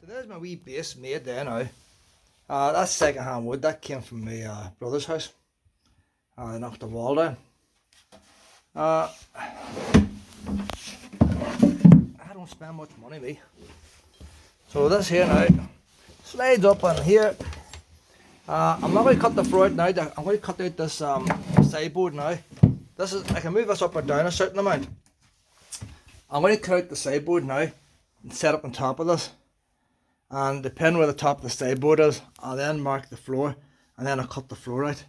So there's my wee base made there now. That's second-hand wood. That came from my brother's house. I knocked the wall down. I don't spend much money, me. So this here now slides up on here. I'm not going to cut the floor out now. I'm going to cut out this sideboard now. This is, I can move this up or down a certain amount. I'm going to cut out the sideboard now and set up on top of this. And depending where the top of the sideboard is, I'll then mark the floor and then I'll cut the floor out.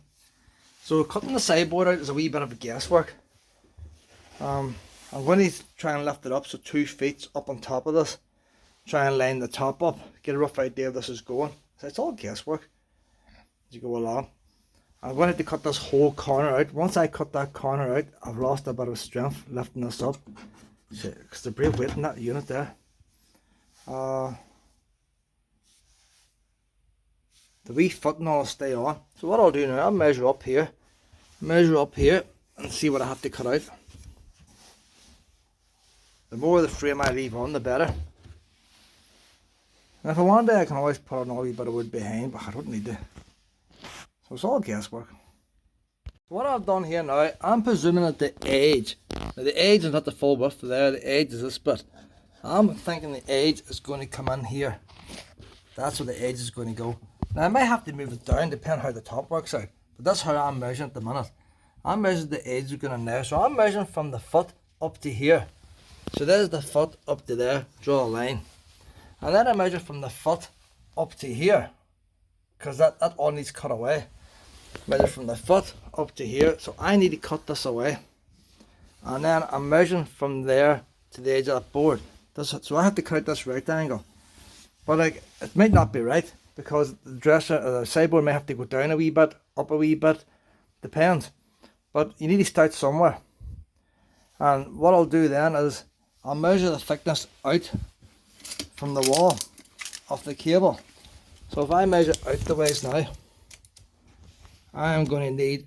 So cutting the sideboard out is a wee bit of a guesswork. I'm going to try and lift it up so 2 feet up on top of this. Try and line the top up, get a rough idea of this is going. So it's all guesswork as you go along. I'm going to have to cut this whole corner out. Once I cut that corner out, I've lost a bit of strength lifting this up. Because the brave weight in that unit there. The wee footing will stay on. So what I'll do now, I'll measure up here and see what I have to cut out. The more of the frame I leave on, the better. And if I want to, I can always put another wee bit of wood behind, but I don't need to. So it's all guesswork. So what I've done here now, I'm presuming that the edge, now the edge is not the full width there, the edge is this bit. I'm thinking the edge is going to come in here. That's where the edge is going to go. Now I might have to move it down depending how the top works out. But that's how I'm measuring at the minute. I'm measuring the edge is going in there. So I'm measuring from the foot up to here. So there's the foot up to there, draw a line. And then I measure from the foot up to here. Because that all needs cut away. Measure from the foot up to here. So I need to cut this away. And then I'm measuring from there to the edge of that board. So I have to cut out this right angle. But like, it might not be right. Because the dresser or the sideboard may have to go down a wee bit, up a wee bit, depends. But you need to start somewhere. And what I'll do then is I'll measure the thickness out from the wall of the cable. So if I measure out the ways now, I am going to need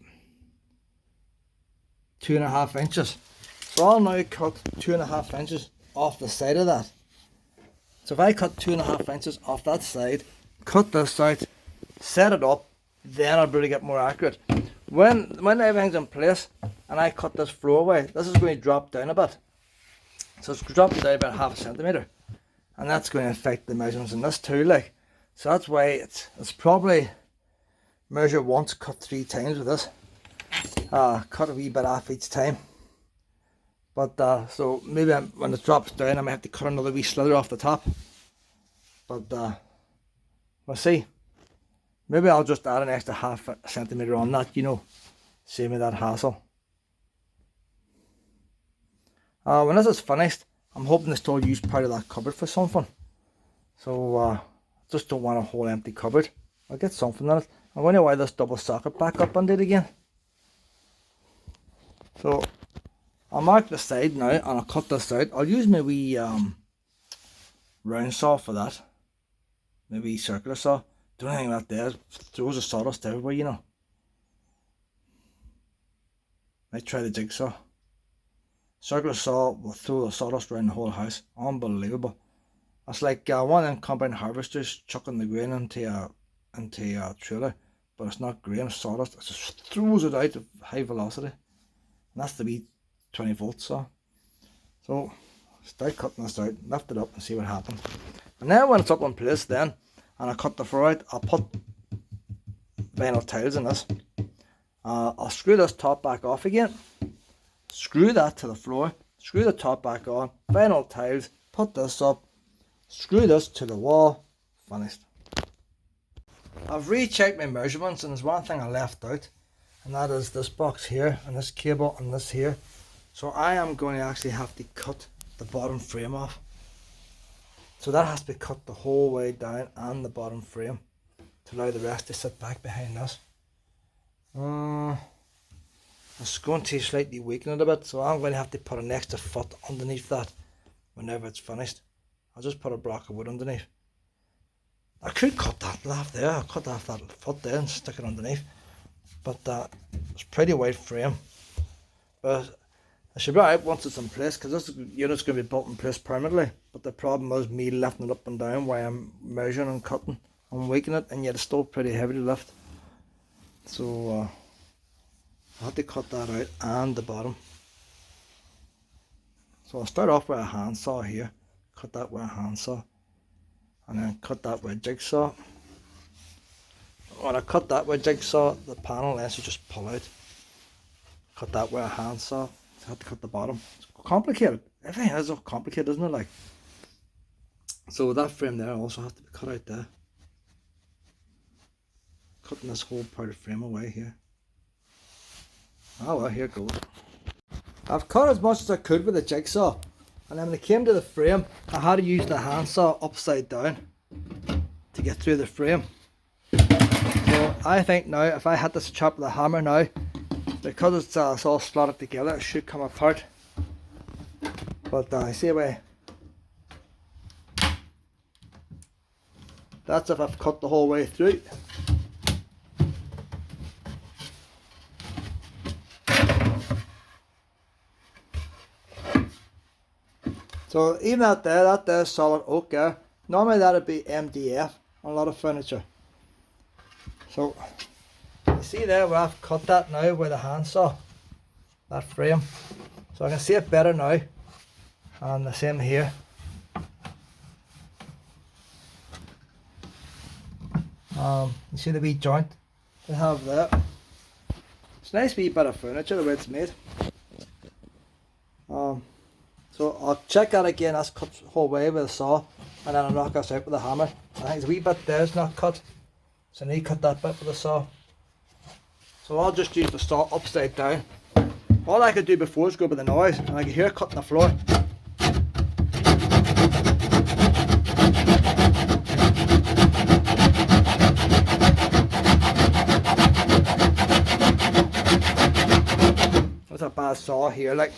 2.5 inches. So I'll now cut 2.5 inches off the side of that. So if I cut 2.5 inches off that side, cut this out, set it up, then I'll be able to get more accurate. When everything's in place and I cut this floor away, this is going to drop down a bit. So it's dropping down about 0.5 centimetre. And that's going to affect the measurements in this too, like. So that's why it's probably measure once, cut 3 times with this. Cut a wee bit off each time. But so maybe when it drops down I might have to cut another wee slither off the top. But we'll see. Maybe I'll just add an extra 0.5 centimetre on that, you know. Save me that hassle. When this is finished, I'm hoping to still use part of that cupboard for something. So I just don't want a whole empty cupboard. I'll get something in it. I'm going to wire this double socket back up and do it again. So I'll mark the side now and I'll cut this out. I'll use my wee round saw for that. Maybe circular saw. The only thing that there throws a sawdust everywhere, you know. Might try the jigsaw. Circular saw will throw the sawdust around the whole house. Unbelievable. It's like one of them combine harvesters chucking the grain into a trailer, but it's not grain, it's sawdust. It just throws it out at high velocity. And that's the wee 20 volt saw. So start cutting this out, lift it up and see what happens. And then when it's up in place then, and I cut the floor out, I'll put vinyl tiles in this. I'll screw this top back off again, screw that to the floor, screw the top back on, vinyl tiles, put this up, screw this to the wall, finished. I've rechecked my measurements and there's one thing I left out, and that is this box here and this cable and this here. So I am going to actually have to cut the bottom frame off. So that has to be cut the whole way down and the bottom frame to allow the rest to sit back behind this. It's going to slightly weaken it a bit, so I'm going to have to put an extra foot underneath that whenever it's finished. I'll just put a block of wood underneath. I could cut that off there, I'll cut off that foot there and stick it underneath. But it's pretty wide frame. But I should be alright once it's in place, because this unit's going to be built in place permanently. But the problem is me lifting it up and down while I'm measuring and cutting and weighing it, and yet it's still pretty heavy to lift. So I had to cut that out and the bottom. So I'll start off with a handsaw here, cut that with a handsaw, and then cut that with a jigsaw. When I cut that with a jigsaw, the panel lengths will just pull out. Cut that with a handsaw. I had to cut the bottom. It's complicated. Everything is so complicated, isn't it? Like, so that frame there also has to be cut out there. Cutting this whole part of the frame away here. Oh well, here it goes. I've cut as much as I could with a jigsaw, and then when it came to the frame, I had to use the handsaw upside down to get through the frame. So I think now, if I had this chop with a hammer now, because it's all slotted together, it should come apart. But I see a way. That's if I've cut the whole way through. So even that there is solid oak there. Normally that would be MDF on a lot of furniture. So you see there where I've cut that now with a handsaw, that frame. So I can see it better now. And the same here. You see the wee joint they have there. It's a nice wee bit of furniture the way it's made. So I'll check that again. That's cut the whole way with a saw, and then I'll knock this out with a hammer. I think the wee bit there is not cut, so I need to cut that bit with a saw. So I'll just use the saw upside down. All I could do before is go with the noise, and I could hear it cutting the floor. That's a bad saw here, like.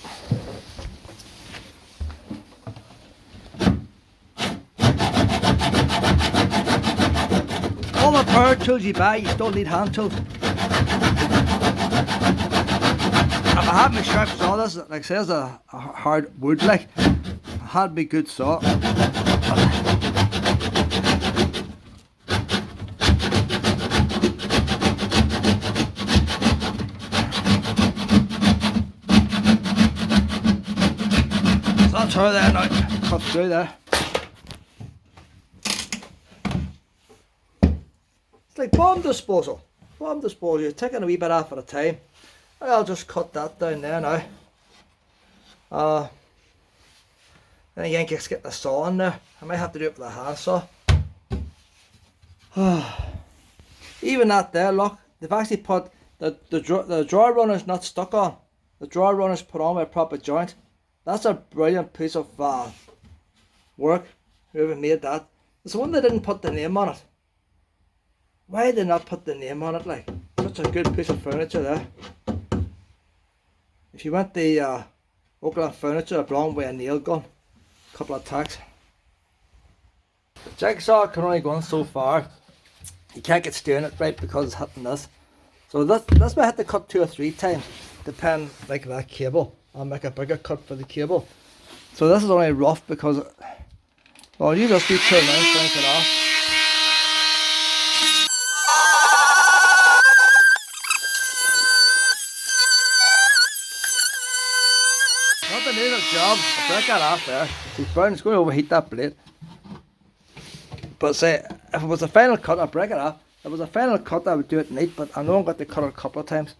All the power tools you buy, you still need hand tools. If I had my sharp saw, this, like say, it's a hard wood, like, I had me good saw. So that's her there now, cut through there. Like bomb disposal. Bomb disposal, you're taking a wee bit off at a time. I'll just cut that down there now. Then again, just get the saw in there. I might have to do it with a handsaw. Even that there, look, they've actually put the drawer runner's not stuck on. The drawer runner's put on with a proper joint. That's a brilliant piece of work. Whoever made that. It's the one that didn't put the name on it. Why did they not put the name on it? Like, such a good piece of furniture there. If you want the Oakland furniture, it belonged with a nail gun, a couple of tacks. The jigsaw can only go on so far. You can't get steering it right because it's hitting this. So this might have to cut 2 or 3 times, depend like that cable. I'll make a bigger cut for the cable. So this is only rough because, well, you just need to turn around, finish it off. Not the needle job. I'll break that off there. It's burning, it's going to overheat that blade. But say, if it was a final cut, I'd break it off. If it was a final cut, I would do it neat, but I know I'm going to cut it a couple of times.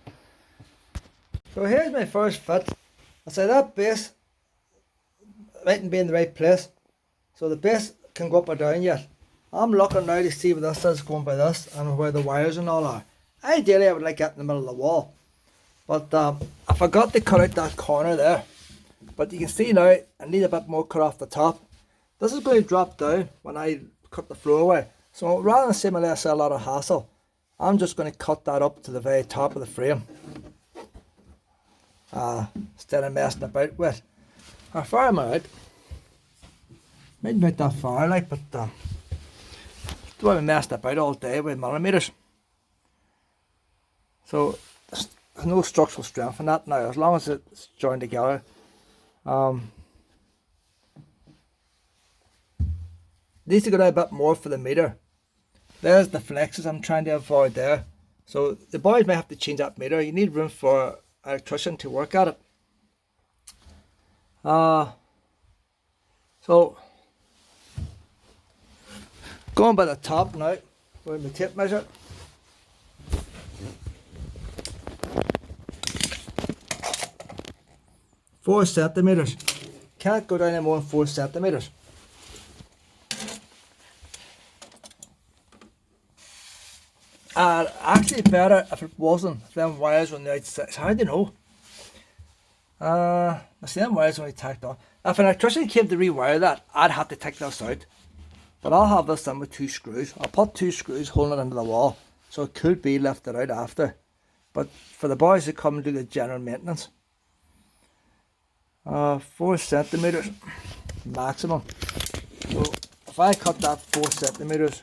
So here's my first fit. I say that base mightn't be in the right place. So the base can go up or down yet. I'm looking now to see where this is going by this and where the wires and all are. Ideally I would like it in the middle of the wall. But I forgot to cut out that corner there. But you can see now I need a bit more cut off the top. This is going to drop down when I cut the floor away. So rather than simulate a lot of hassle, I'm just going to cut that up to the very top of the frame. Instead of messing about with. How far am I out? Maybe not that far, like, but don't want to mess about all day with millimeters. So there's no structural strength in that now, as long as it's joined together. Needs to go down a bit more for the meter. There's the flexes I'm trying to avoid there. So the boys may have to change that meter. You need room for an electrician to work at it. So going by the top now, with the tape measure. Four centimeters. Can't go down any more than 4 centimeters. Actually better if it wasn't, if them wires on the outside. How do you know? I see them wires only tacked on. If an electrician came to rewire that, I'd have to take this out. But I'll have this in with 2 screws. I'll put 2 screws holding it into the wall, so it could be lifted out after. But for the boys to come and do the general maintenance, 4 centimeters maximum. So if I cut that 4 centimeters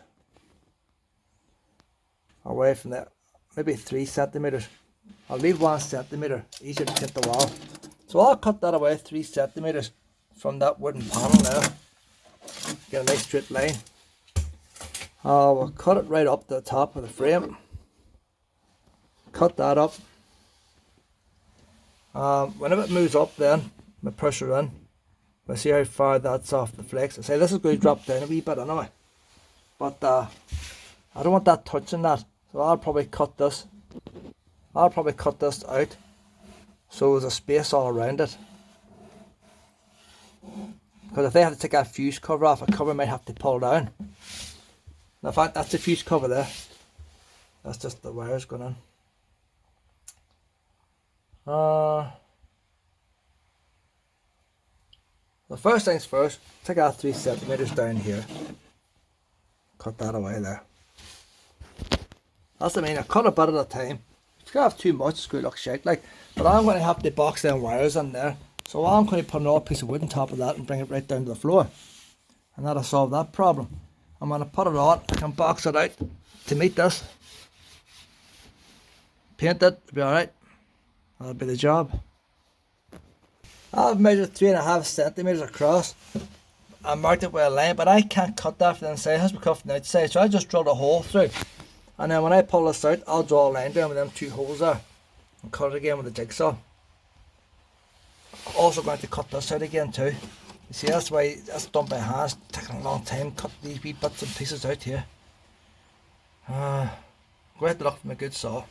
away from there, maybe 3 centimeters, I'll leave 1 centimeter easier to hit the wall. So I'll cut that away 3 centimeters from that wooden panel there. Get a nice straight line. We'll cut it right up to the top of the frame. Cut that up. Whenever it moves up, then we push it in. We'll see how far that's off the flex. I say this is going to drop down a wee bit anyway, but I don't want that touching that, so I'll probably cut this. I'll probably cut this out so there's a space all around it. Because if they have to take that fuse cover off, a cover might have to pull down. In fact, that's the fuse cover there. That's just the wires going in. The first things first, take out 3 centimeters down here. Cut that away there. That's what I mean, I cut a bit at a time. If you have too much, it's going to look shite like. But I'm going to have to box them wires in there. So I'm going to put another piece of wood on top of that and bring it right down to the floor. And that'll solve that problem. I'm going to put it on, I can box it out to meet this. Paint it, it'll be alright. That'll be the job. I've measured 3.5 centimeters across. I marked it with a line, but I can't cut that from the inside. It has to be cut from the outside, so I just drilled a hole through. And then when I pull this out, I'll draw a line down with them 2 holes there and cut it again with a jigsaw. Also going to cut this out again too. You see, that's why that's done by hand. It's taking a long time. Cut these wee bits and pieces out here. Going to have to look for a good saw.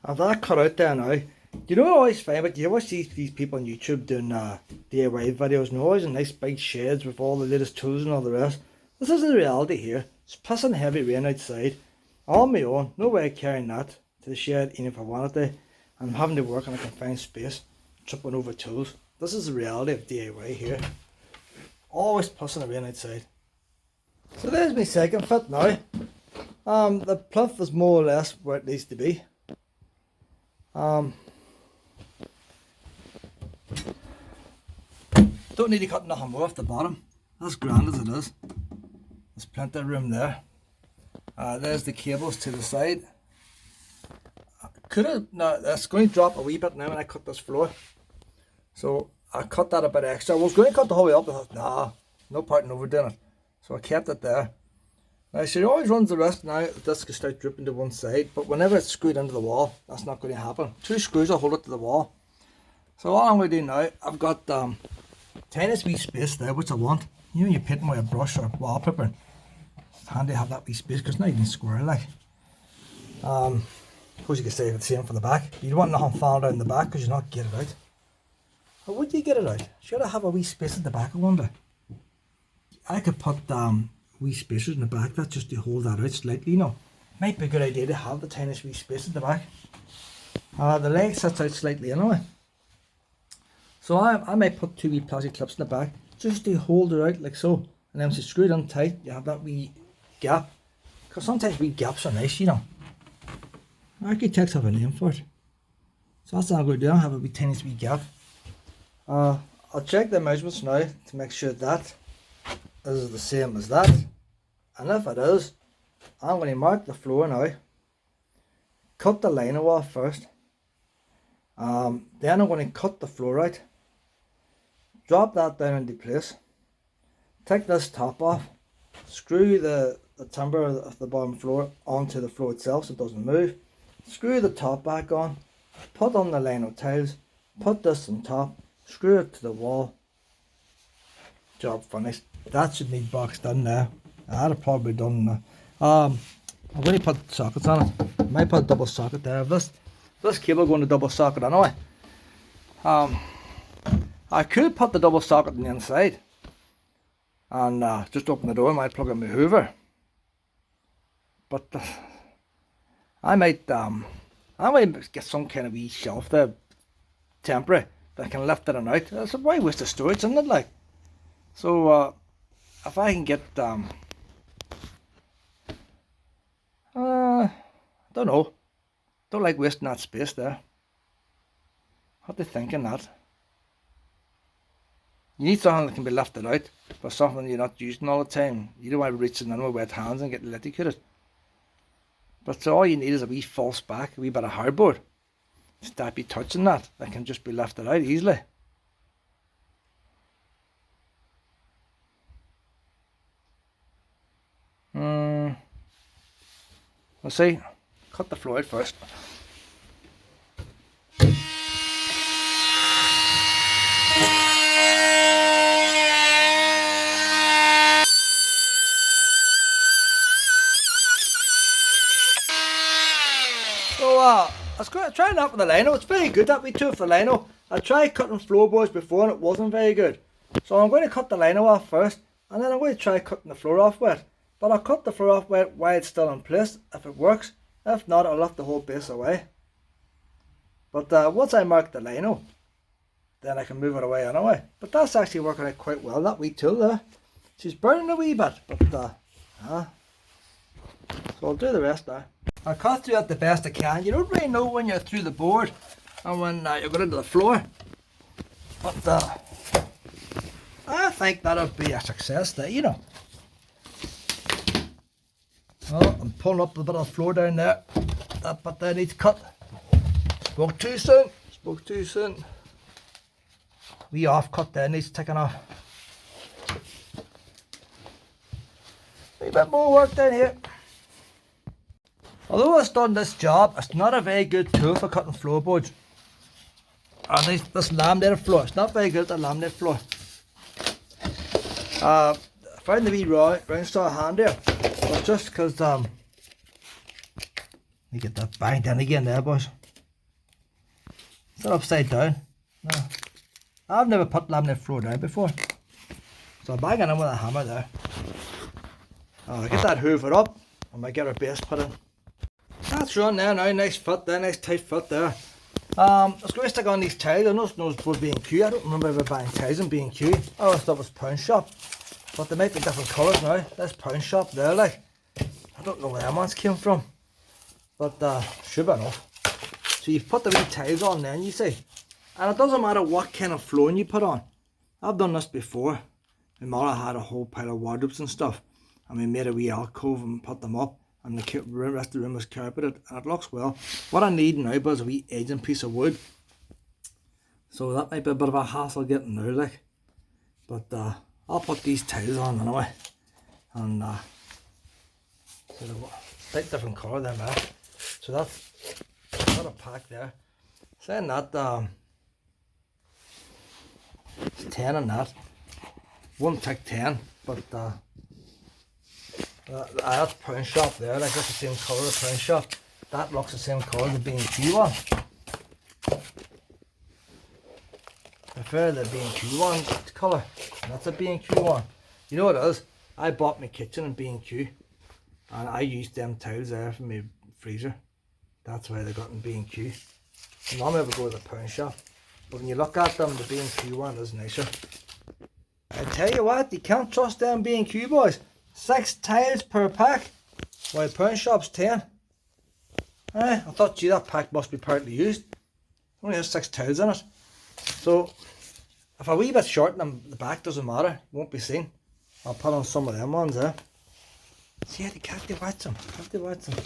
I've that cut out there now. You know what I always find, but you always see these people on YouTube doing DIY videos, and always in nice big sheds with all the latest tools and all the rest. This is the reality here. It's pissing heavy rain outside. On my own, no way of carrying that to the shed, even if I wanted to. I'm having to work in a confined space, tripping over tools. This is the reality of DIY here. Always pissing the rain outside. So there's my second fit now. The plinth is more or less where it needs to be. Don't need to cut nothing more off the bottom. That's grand as it is. There's plenty of room there. There's the cables to the side. No, that's going to drop a wee bit now when I cut this floor. So I cut that a bit extra. I was going to cut the whole way up, but I thought, nah, no point in overdoing it. So I kept it there. Now she always runs the risk now that this can start drooping to one side, but whenever it's screwed into the wall, that's not going to happen. 2 screws will hold it to the wall. So all I'm going to do now, I've got tiniest wee space there, which I want. You know, when you're painting with a brush or wallpaper, it's handy to have that wee space because now you can square like. Of course you can say the same for the back. You don't want nothing falling down the back because you're not get it out. But would you get it out? Should I have a wee space at the back, I wonder? I could put wee spacers in the back, that's just to hold that out slightly, you know. Might be a good idea to have the tiniest wee space at the back. The leg sits out slightly anyway. So I might put 2 wee plastic clips in the back just to hold it out like so. And then once it's screwed on tight, you have that wee gap. Because sometimes wee gaps are nice, you know. Architects have a name for it. So that's what I'm going to do. I'll have a wee tiniest wee gap. I'll check the measurements now to make sure that is the same as that. And if it is, I'm going to mark the floor now. Cut the line off first. Then I'm going to cut the floor out, drop that down into place, take this top off, screw the timber of the bottom floor onto the floor itself so it doesn't move, screw the top back on, put on the lino tiles, put this on top, screw it to the wall, job finished. That should need boxed in now. I'd have probably done I'm going to put sockets on it. I might put a double socket there. This cable going to double socket anyway. I could put the double socket on the inside and just open the door. I might plug in my Hoover, but I might get some kind of wee shelf there, temporary, that can lift it and out. That's a why waste of storage, isn't it? Like, so if I can get don't know, don't like wasting that space there. What do you think in that? You need something that can be lifted out, but something you're not using all the time. You don't want to reach in with wet hands and get electrocuted. But so all you need is a wee false back, a wee bit of hardboard. Stop you touching that can just be lifted out easily. Let's see. Cut the floor out first. So let's go try that with the lino. It's very good that we took the lino. I tried cutting floorboards before and it wasn't very good. So I'm going to cut the lino off first, and then I'm going to try cutting the floor off with it. But I'll cut the floor off with it while it's still in place if it works. If not, I'll lift the whole base away. But once I mark the lino, then I can move it away anyway. But that's actually working out quite well, that wee tool there. She's burning a wee bit, but so I'll do the rest now. I'll cut through it the best I can. You don't really know when you're through the board and when you're going into the floor. But I think that'll be a success there, you know. Well, I'm pulling up a bit of the floor down there. That bit there needs cut. Spoke too soon. Spoke too soon. Wee off cut there needs taken off. A bit more work down here. Although I've done this job, it's not a very good tool for cutting floorboards. And this laminated floor, it's not very good at the laminated floor. I found the wee round saw handier, but just because let me get that banged in again there, boys. Is that upside down? No. I've never put laminate floor down before. So I'm banging in with a hammer there. I'll get that hoover up, I might get our base put in. That's run there now, nice fit there, nice tight fit there. Let's go stick on these tiles. I know it's for B&Q. I don't remember ever buying tiles in B&Q. I always thought it was Pound Shop, but they might be different colours now. That's Pound Shop there, like. I don't know where them ones came from, but should be enough. So you put the wee tiles on then, you see, and it doesn't matter what kind of flooring you put on. I've done this before. My mother had a whole pile of wardrobes and stuff, and we made a wee alcove and put them up, and the rest of the room was carpeted, and it looks well. What I need now is a wee edging piece of wood, so that might be a bit of a hassle getting now, like. But I'll put these tiles on anyway, and so big different colour there, man. So that's got a pack there. Saying that, it's 10 on that. One tick 10, but that's Pound Shop there, like that's the same colour as Pound Shop. That looks the same colour as the B&Q one. I prefer the B&Q one colour. That's a B&Q one. You know what it is? I bought my kitchen in B&Q, and I used them tiles there for my freezer. That's why they got in B&Q. Normally I would go to the Pound Shop, but when you look at them, the B&Q one is nicer. I tell you what, you can't trust them B&Q boys. 6 tiles per pack, while Pound Shop's 10. I thought, gee, that pack must be partly used. Only has 6 tiles in it. So, if a wee bit short in the back, doesn't matter, won't be seen. I'll put on some of them ones there. See, you have to watch them, have to watch them.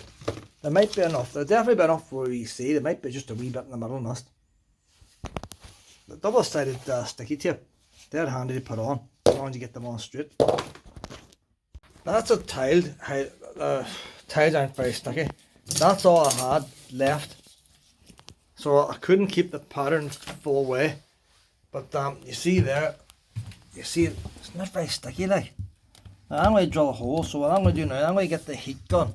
There might be enough, there'll definitely be enough for you see, there might be just a wee bit in the middle must. the double-sided sticky tape. They're handy to put on as long as you get them on straight. That's a tiled. Tiles aren't very sticky. That's all I had left. So I couldn't keep the pattern full way. But you see there, you see it's not very sticky like. Now I'm going to drill a hole, so what I'm going to do now, I'm going to get the heat gun,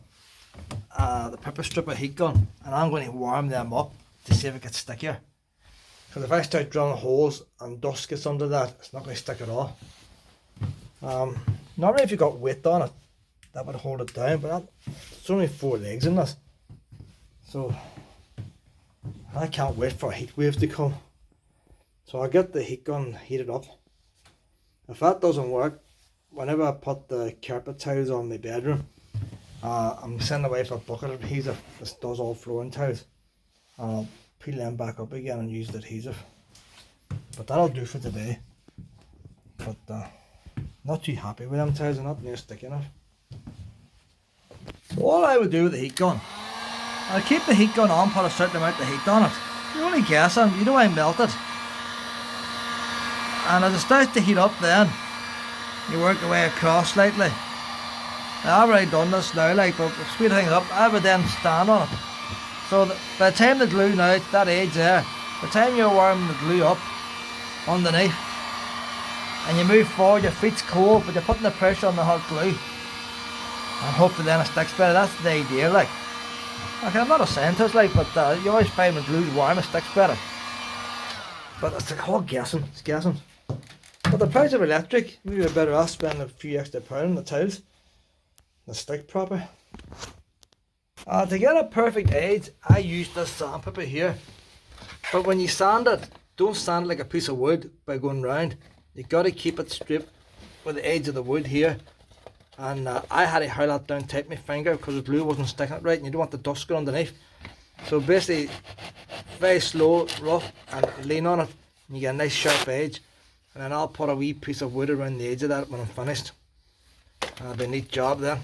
the pepper stripper heat gun, and I'm going to warm them up to see if it gets stickier. Because if I start drilling holes and dust gets under that, it's not going to stick at all. Normally if you got weight on it, that would hold it down, but it's only 4 legs in this. So I can't wait for heat waves to come. So I'll get the heat gun heated up. If that doesn't work, whenever I put the carpet tiles on my bedroom, I'm sending away for a bucket of adhesive. This does all flooring tiles. I'll peel them back up again and use the adhesive. But that'll do for today. But not too happy with them tiles, they're not near sticky enough. So all I would do with the heat gun, I'll keep the heat gun on, put a certain amount of heat on it. You're only guessing, you know I melt it. And as it starts to heat up then, you work your way across slightly. Now, I've already done this now, like, but to speed things up, I would then stand on it. So by the time the glue now, it's that edge there, by the time you're warming the glue up underneath, and you move forward, your feet's cold, but you're putting the pressure on the hot glue. And hopefully then it sticks better. That's the idea, like. Okay, I'm not a scientist, like, but you always find when glue's warm, it sticks better. But it's all guessing, it's guessing. But the price of electric, maybe you're better off spending a few extra pounds on the tiles. They stick proper. To get a perfect edge, I use this sandpaper here. But when you sand it, don't sand it like a piece of wood by going round. You got to keep it straight with the edge of the wood here. And I had to hold that down tight with my finger because the glue wasn't sticking it right, and you don't want the dust going underneath. So basically, very slow, rough, and lean on it, and you get a nice sharp edge. And then I'll put a wee piece of wood around the edge of that when I'm finished. It'll be a neat job then.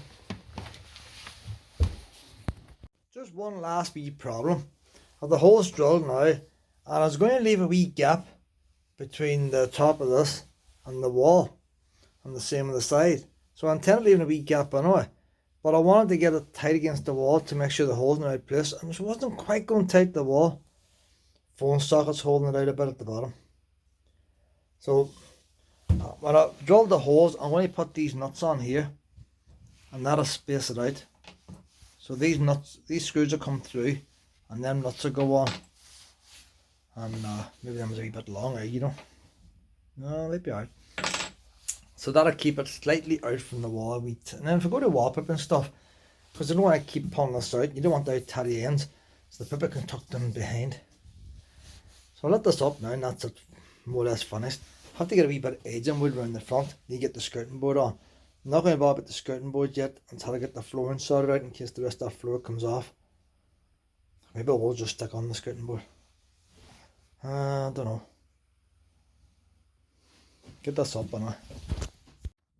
Just one last wee problem. I have the holes drilled now, and I was going to leave a wee gap between the top of this and the wall, and the same on the side. So I intended leaving a wee gap anyway, but I wanted to get it tight against the wall to make sure the hole's in the right place, and it wasn't quite going tight to the wall. Phone socket's holding it out a bit at the bottom. So when I drilled the holes, I'm going to put these nuts on here, and that'll space it out. So these screws will come through, and them nuts will go on. And maybe them is a wee bit longer, you know. No, they'll be alright. So that'll keep it slightly out from the wall. And then if I go to wallpaper and stuff, because I don't want to keep pulling this out, you don't want the tatty ends, so the paper can tuck them behind. So I'll let this up now, and that's it, more or less finished. I have to get a wee bit of edging wood around the front, then you get the skirting board on. I'm not going to bother with the skirting board yet until I get the flooring sorted out in case the rest of the floor comes off. Maybe I will just stick on the skirting board. I don't know. Get this up anyway.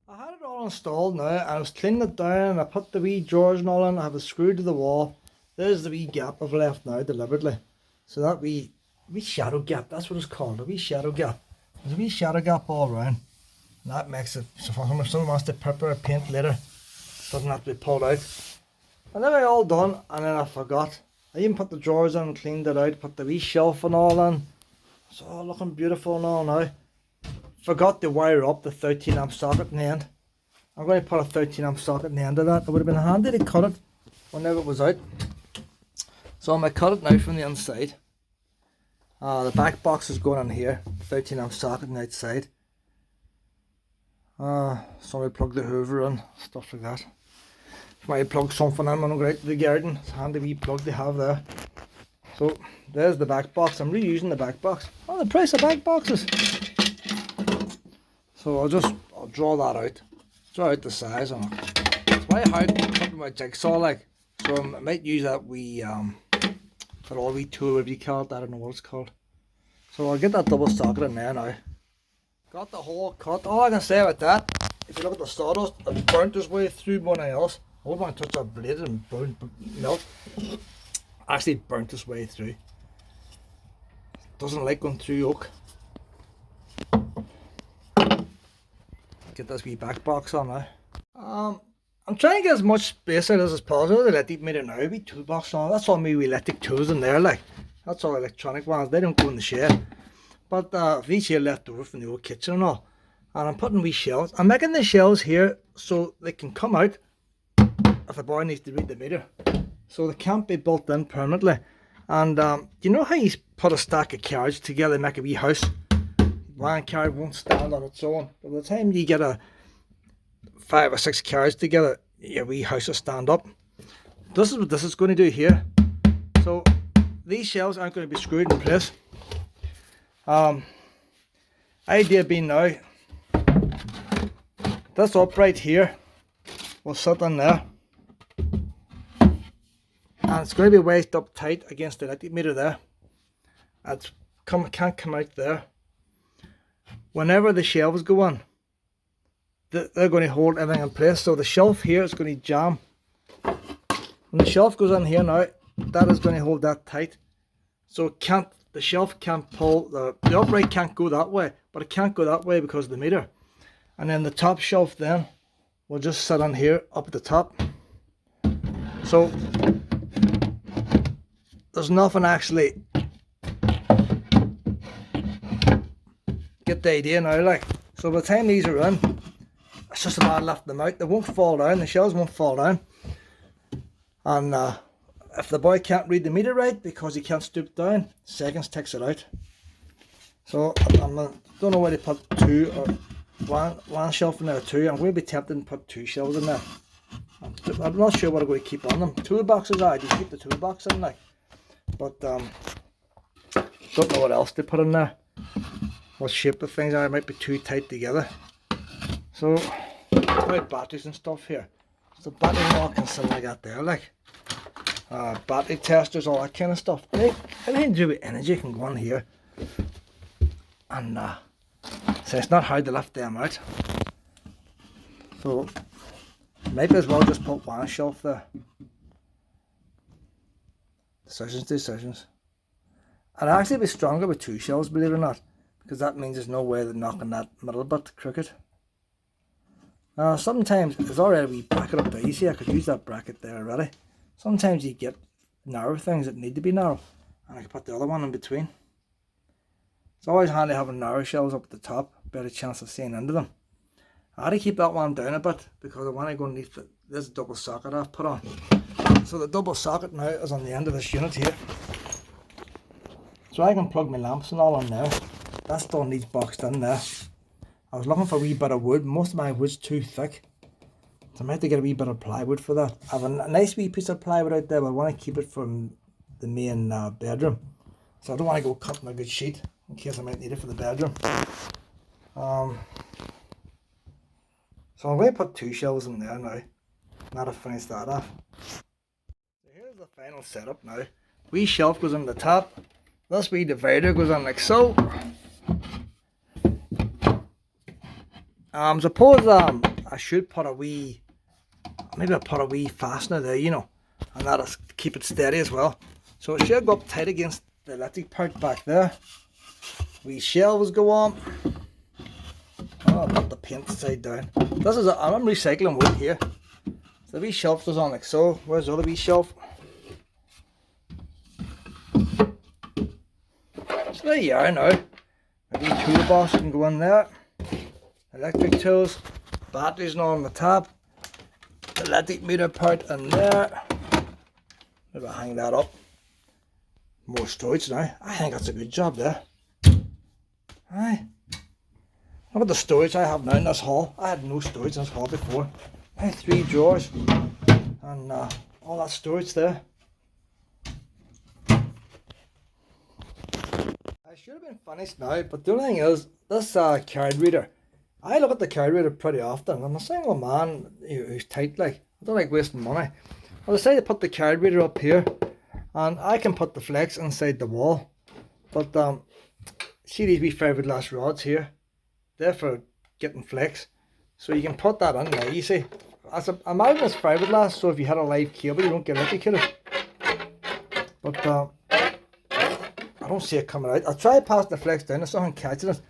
I had it all installed now, and I was cleaning it down, and I put the wee drawers and all in. I have it screwed to the wall. There's the wee gap I've left now deliberately. So that wee shadow gap, that's what it's called, a wee shadow gap. There's a wee shadow gap all around. And that makes it, so if someone wants to pepper or paint later, it doesn't have to be pulled out. And then I all done, and then I forgot. I even put the drawers in and cleaned it out, put the wee shelf and all in. It's all looking beautiful and all now. Forgot to wire up the 13 amp socket in the end. I'm going to put a 13 amp socket in the end of that. It would have been handy to cut it whenever it was out. So I'm going to cut it now from the inside. The back box is going in here, 13 amp socket on the outside. Somebody plug the hoover in, stuff like that. If I plug something in when I go out to the garden, it's a handy wee plug to have there. So there's the back box. I'm reusing the back box. Oh, the price of back boxes. So I'll draw that out. Draw out the size on it. It's very hard to cut my jigsaw like. So I might use that wee that old wee tool, whatever you call it, I don't know what it's called. So I'll get that double socket in there now. Got the hole cut. All I can say about that, if you look at the sawdust, it burnt its way through more than anything else. I wouldn't want to touch that blade and melt. Actually burnt its way through. Doesn't like going through oak. get this wee back box on now. I'm trying to get as much space out as possible. The electric meter now, wee toolbox on. That's all my wee electric tools in there, like. That's all electronic ones. They don't go in the shed. But these here left over from the old kitchen and all. And I'm putting wee shelves. I'm making the shelves here so they can come out if a boy needs to read the meter. So they can't be built in permanently. And you know how you put a stack of cards together and make a wee house? One card won't stand on its own. By the time you get 5 or 6 cards together, your wee house will stand up. This is what this is going to do here. So these shelves aren't going to be screwed in place. Idea being now, this upright here will sit in there, and it's going to be wedged up tight against the electric meter there. It can't come out there. Whenever the shelves go on, they're going to hold everything in place. So the shelf here is going to jam. When the shelf goes in here now, that is going to hold that tight. So the shelf can't pull, the upright can't go that way, but it can't go that way because of the meter. And then the top shelf then will just sit on here up at the top. So there's nothing actually. Get the idea now, like. So by the time these are in, it's just a matter of lifting them out. They won't fall down, the shelves won't fall down. And if the boy can't read the meter right because he can't stoop down, seconds takes it out. So I don't know where to put two or one shelf in there or two. I'm going to be tempted to put 2 shelves in there. I'm not sure what I'm going to keep on them. Toolboxes, I do keep the toolbox in, like. But don't know what else to put in there. What shape of things are, it might be too tight together. So about batteries and stuff here. So battery lock and something like that there, like. Battery testers, all that kind of stuff. Anything to do with energy can go on here. And so it's not hard to lift them out. So maybe as well just put 1 shelf there. Decisions. I'd actually be stronger with 2 shelves, believe it or not, because that means there's no way of knocking that middle bit crooked. Sometimes it's already a wee bracket up there. You see, I could use that bracket there already. Sometimes you get narrow things that need to be narrow, and I can put the other one in between. It's always handy having narrow shelves up at the top, better chance of seeing into them. I had to keep that one down a bit because I want to go underneath this double socket I've put on. So the double socket now is on the end of this unit here. So I can plug my lamps and all in there. That still needs boxed in there. I was looking for a wee bit of wood. Most of my wood's too thick. So I might have to get a wee bit of plywood for that. I have a nice wee piece of plywood out there, but I want to keep it from the main bedroom. So I don't want to go cutting a good sheet in case I might need it for the bedroom. So I'm going to put 2 shelves in there now. Now to finish that off. So here's the final setup now. Wee shelf goes on the top. This wee divider goes on like so. Suppose I should put a wee, maybe I'll put a wee fastener there, you know, and that'll keep it steady as well. So it should go up tight against the electric part back there. Wee shelves go on. Oh, I'll put the paint side down. This is I'm recycling wood here. So the wee shelf goes on like so. Where's the other wee shelf? So there you are now. A wee toolbox can go in there. Electric tools, batteries now on the top. The electric meter part in there. Maybe I'll hang that up. More storage now. I think that's a good job there. Aye. Look at the storage I have now in this hall. I had no storage in this hall before. I had 3 drawers and all that storage there. I should have been finished now, but the only thing is, this card reader, I look at the card reader pretty often. I'm a single man who's tight, like, I don't like wasting money. I decided to put the card reader up here, and I can put the flex inside the wall. But see these wee fiberglass rods here? They're for getting flex. So you can put that in there, you see. Imagine it's fiberglass, so if you had a live cable, you don't get electrocuted. But I don't see it coming out. I'll try to pass the flex down, there's something catching it.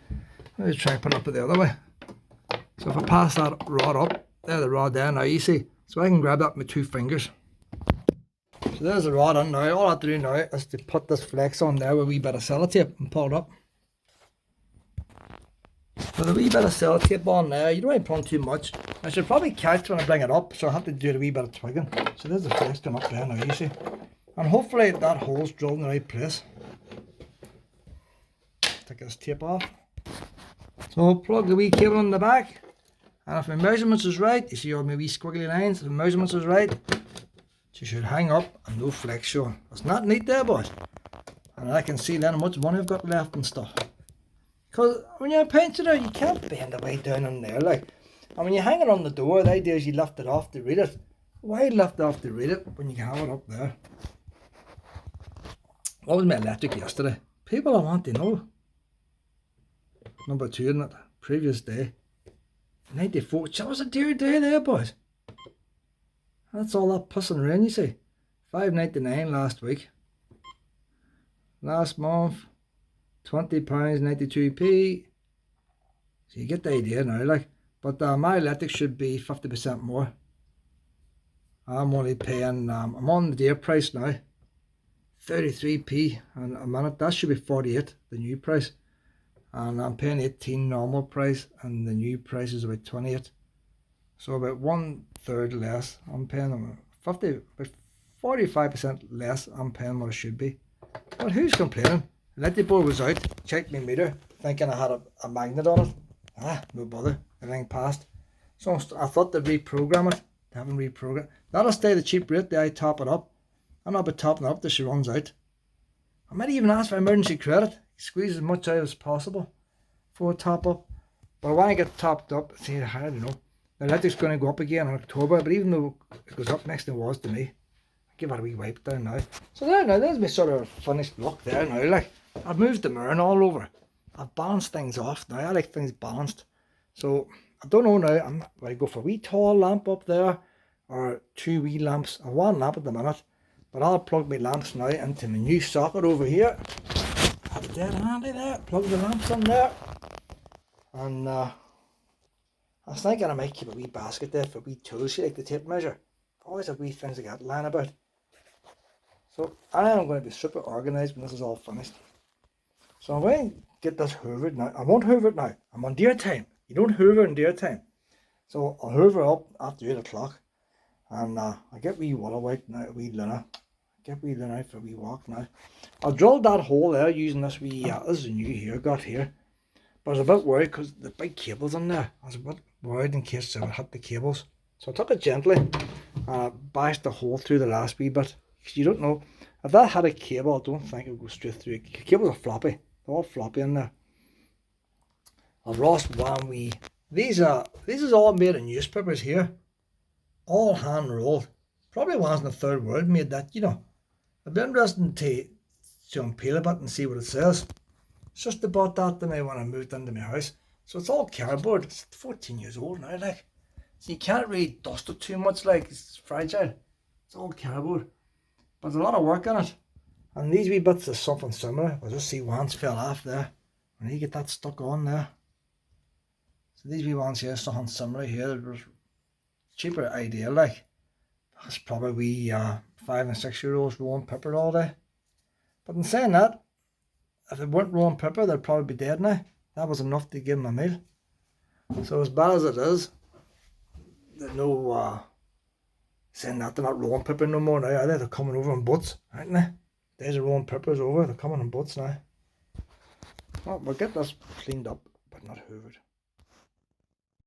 Let me try and put it up the other way. So if I pass that rod up, there's the rod there now, you see. So I can grab that with 2 fingers. So there's the rod on now. All I have to do now is to put this flex on there with a wee bit of sellotape and pull it up. So the wee bit of sellotape on there, you don't want to put on too much. I should probably catch when I bring it up, so I have to do a wee bit of twigging. So there's the flex going up there now, you see. And hopefully that hole's drilled in the right place. Take this tape off. So plug the wee cable in the back. And if my measurements is right, you see all my wee squiggly lines, if the measurements is right, you should hang up and no flex showing. It's not neat there, boys. And I can see then how much money I've got left and stuff. Because when you're a pensioner, you can't bend the way down in there, like. And when you hang it on the door, the idea is you lift it off to read it. Why lift it off to read it when you can have it up there? What was my electric yesterday? People I want to know. Number 2, isn't it? Previous day. 94. That was a dear day there, boys. That's all that puss and rain, you see. £5.99 last week. Last month, £20, 92p. So you get the idea now, like. But my electric should be 50% more. I'm only paying, I'm on the dear price now. 33p and a minute. That should be 48, the new price. And I'm paying 18 normal price, and the new price is about 28. So about 1/3 less. I'm paying them about 45% less. I'm paying what it should be. But who's complaining? Electric board was out, checked my meter, thinking I had a magnet on it. No bother. Everything passed. So I thought they'd reprogram it. They haven't reprogrammed. That'll stay the cheap rate. I top it up. I'm not topping it up till she runs out. I might even ask for emergency credit. Squeeze as much out as possible for a top up. But when I get topped up, see, I don't know. The electric's going to go up again in October, but even though it goes up next to it was to me, I give it a wee wipe down now. So there now, there's my sort of finished look there now. Like, I've moved the mirror all over. I've balanced things off now. I like things balanced. So I don't know now. I go for a wee tall lamp up there or 2 wee lamps. I have 1 lamp at the minute, but I'll plug my lamps now into my new socket over here. Have it dead handy there. Plug the lamps in there. And I was thinking I might keep a wee basket there for wee tools. You like the tape measure. Always have wee things I got lying about. So I am going to be super organised when this is all finished. So I'm going to get this hoovered now. I won't hoover it now. I'm on deer time. You don't hoover in deer time. So I'll hoover up after 8 o'clock. And I get wee water white now, wee Luna. Get wee Luna out for a wee walk now. I drilled that hole there using this wee, this is a new here, got here. But I was a bit worried because the big cables in there. I was a bit worried in case I would hit the cables. So I took it gently and bashed the hole through the last wee bit. Because you don't know, if that had a cable, I don't think it would go straight through. The cables are floppy. They're all floppy in there. I've lost one wee. These is all made of newspapers here. All hand rolled. Probably ones in the third world made that, you know. It'd be interesting to unpeel a bit and see what it says. It's just about that to me when I moved into my house. So it's all cardboard. It's 14 years old now, like. So you can't really dust it too much, like. It's fragile. It's all cardboard. But there's a lot of work in it. And these wee bits are something similar. I just see ones fell off there. And you get that stuck on there. So these wee ones here, something similar here. There's cheaper idea, like. That's probably wee 5 and 6 year olds rolling pepper all day. But in saying that, if they weren't rolling pepper, they'd probably be dead now. That was enough to give them a meal. So as bad as it is, there's no saying that they're not rolling pepper no more now, are they? They're coming over in boats, aren't they? Days of rolling peppers over, they're coming in boats now. Well, we'll get this cleaned up, but not hoovered.